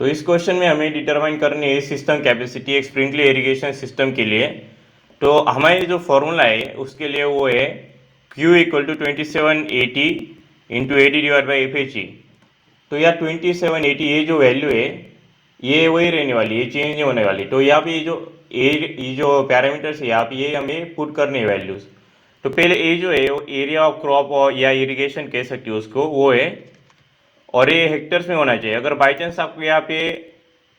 तो इस क्वेश्चन में हमें डिटरमाइन करनी है सिस्टम कैपेसिटी एक स्प्रिंकलर इरिगेशन सिस्टम के लिए। तो हमारे जो फॉर्मूला है उसके लिए वो है Q equal to 2780 into 80 divide by FHE। तो यार 2780 ये जो वैल्यू है ये वही रहने वाली है, चेंज नहीं होने वाली। तो यहाँ पे ये जो पैरामीटर्स है यहाँ पे ये हमें पुट करने हैं वैल्यूज। तो पहले ये जो है वो एरिया ऑफ क्रॉप और या इरिगेशन कह सकते हो उसको, वो है, और ये हेक्टर्स में होना चाहिए। अगर बाई चांस आपको यहाँ पे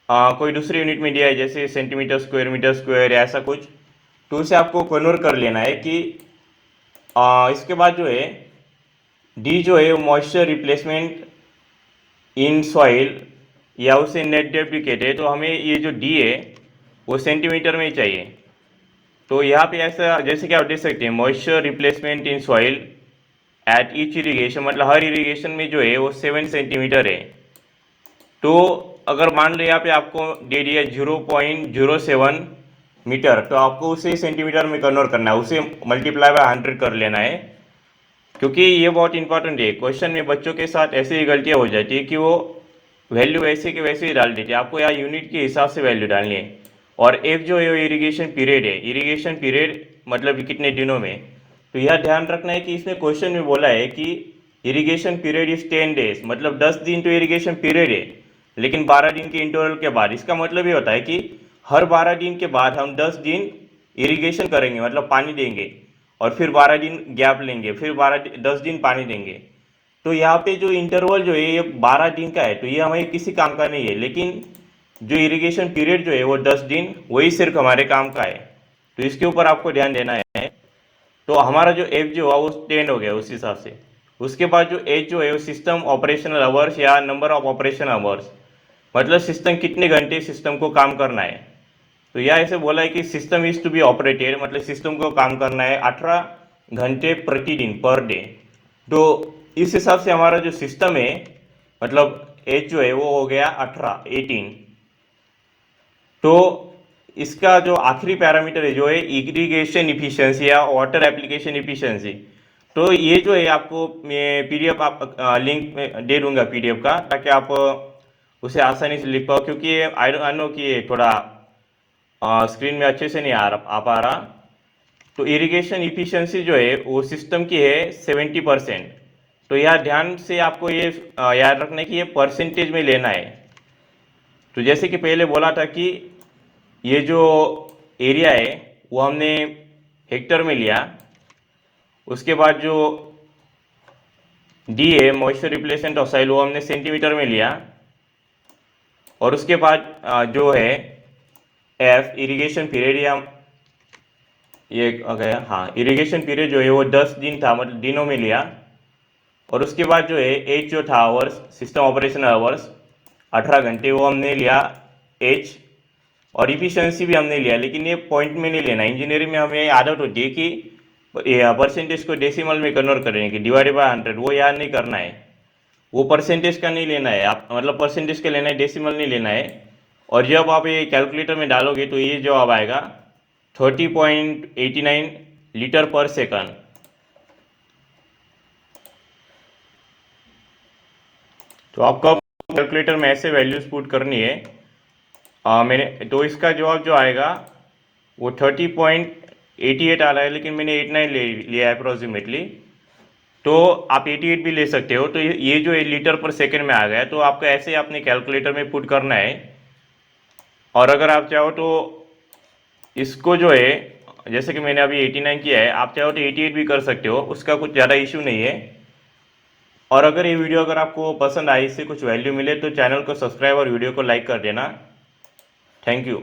कोई दूसरी यूनिट में दिया है जैसे सेंटीमीटर स्क्वायर, मीटर स्क्वायर या ऐसा कुछ, तो उसे आपको कन्वर्ट कर लेना है कि इसके बाद जो है डी जो है वो मॉइस्चर रिप्लेसमेंट इन सॉइल या उसे नेट डेप्लीकेट है। तो हमें ये जो डी है वो सेंटीमीटर में ही चाहिए। तो यहाँ पे ऐसा जैसे कि आप देख सकते हैं moisture replacement in soil at each irrigation, मतलब हर इरीगेशन में जो है वो 7 सेंटीमीटर है। तो अगर मान लो यहाँ पे आपको दे दिया 0.07 मीटर, तो आपको उसे सेंटीमीटर में कन्वर्ट करना है, उसे मल्टीप्लाई बाय 100 कर लेना है। क्योंकि ये बहुत इंपॉर्टेंट है, क्वेश्चन में बच्चों के साथ ऐसी ही गलतियाँ हो जाती है कि वो वैल्यू वैसे के वैसे ही डाल देते हैं। आपको यहाँ यूनिट के हिसाब से वैल्यू डालनी है। और एफ जो है वो इरीगेशन पीरियड है, इरीगेशन पीरियड मतलब कि कितने दिनों में। तो यह ध्यान रखना है कि इसमें क्वेश्चन में बोला है कि इरीगेशन पीरियड इज 10 डेज, मतलब 10 दिन तो इरीगेशन पीरियड है, लेकिन 12 दिन के इंटरवल के बाद। इसका मतलब ये होता है कि हर 12 दिन के बाद हम 10 दिन इरीगेशन करेंगे, मतलब पानी देंगे, और फिर 12 दिन गैप लेंगे, फिर 10 दिन पानी देंगे। तो यहाँ पे जो इंटरवल जो है ये 12 दिन का है, तो ये हमें किसी काम का नहीं है, लेकिन जो इरिगेशन पीरियड जो है वो 10 दिन, वही सिर्फ हमारे काम का है। तो इसके ऊपर आपको ध्यान देना है। तो हमारा जो एफ जो है वो 10 हो गया उस हिसाब से। उसके बाद जो एच जो है वो सिस्टम ऑपरेशनल आवर्स या नंबर ऑफ ऑपरेशन आवर्स, मतलब सिस्टम कितने घंटे सिस्टम को काम करना है। तो यह ऐसे बोला है कि system is to be operated, मतलब सिस्टम को काम करना है 18 घंटे प्रतिदिन पर डे। तो इस हिसाब से हमारा जो सिस्टम है, मतलब एच जो है वो हो गया 18। तो इसका जो आखिरी पैरामीटर है जो है इरिगेशन इफिशिएंसी या वाटर एप्लीकेशन इफिशिएंसी। तो ये जो है आपको मैं पीडीएफ आप लिंक में दे दूंगा पीडीएफ का, ताकि आप उसे आसानी से लिख पाओ। क्योंकि आई नो कि ये थोड़ा स्क्रीन में अच्छे से नहीं आ पा रहा। तो इरिगेशन इफिशिएंसी जो है वो सिस्टम की है 70%। तो यह ध्यान से आपको ये याद रखना है कि ये परसेंटेज में लेना है। तो जैसे कि पहले बोला था कि ये जो एरिया है वो हमने हेक्टर में लिया, उसके बाद जो डी है मॉइस्चर रिप्लेसमेंट ऑफ सॉइल वो हमने सेंटीमीटर में लिया, और उसके बाद जो है एफ इरिगेशन पीरियड या ये गया, हाँ इरिगेशन पीरियड जो है वो 10 दिन था, मतलब दिनों में लिया। और उसके बाद जो है एच जो था आवर्स, सिस्टम ऑपरेशन आवर्स 18 घंटे, वो हमने लिया एच। और इफिशिएंसी भी हमने लिया, लेकिन ये पॉइंट में नहीं लेना। इंजीनियरिंग में हमें आदत होती है कि परसेंटेज को डेसिमल में कन्वर्ट करेंगे कि डिवाइडेड बाय 100, वो याद नहीं करना है। वो परसेंटेज का नहीं लेना है आप, मतलब परसेंटेज का लेना है, डेसिमल नहीं लेना है। और जब आप ये कैलकुलेटर में डालोगे तो ये जवाब आएगा 30.89 लीटर पर सेकंड। तो आपको कैलकुलेटर में ऐसे वैल्यूज पुट करनी है। मैंने तो इसका जवाब जो आएगा वो 30.88 आ रहा है, लेकिन मैंने 89 ले लिया है अप्रोक्सीमेटली। तो आप 88 भी ले सकते हो। तो ये जो है लीटर पर सेकंड में आ गया, तो आपको ऐसे अपने कैलकुलेटर में पुट करना है। और अगर आप चाहो तो इसको जो है, जैसे कि मैंने अभी 89 किया है, आप चाहो तो 88 भी कर सकते हो, उसका कुछ ज़्यादा इशू नहीं है। और अगर ये वीडियो अगर आपको पसंद आई, इससे कुछ वैल्यू मिले, तो चैनल को सब्सक्राइब और वीडियो को लाइक कर देना। Thank you.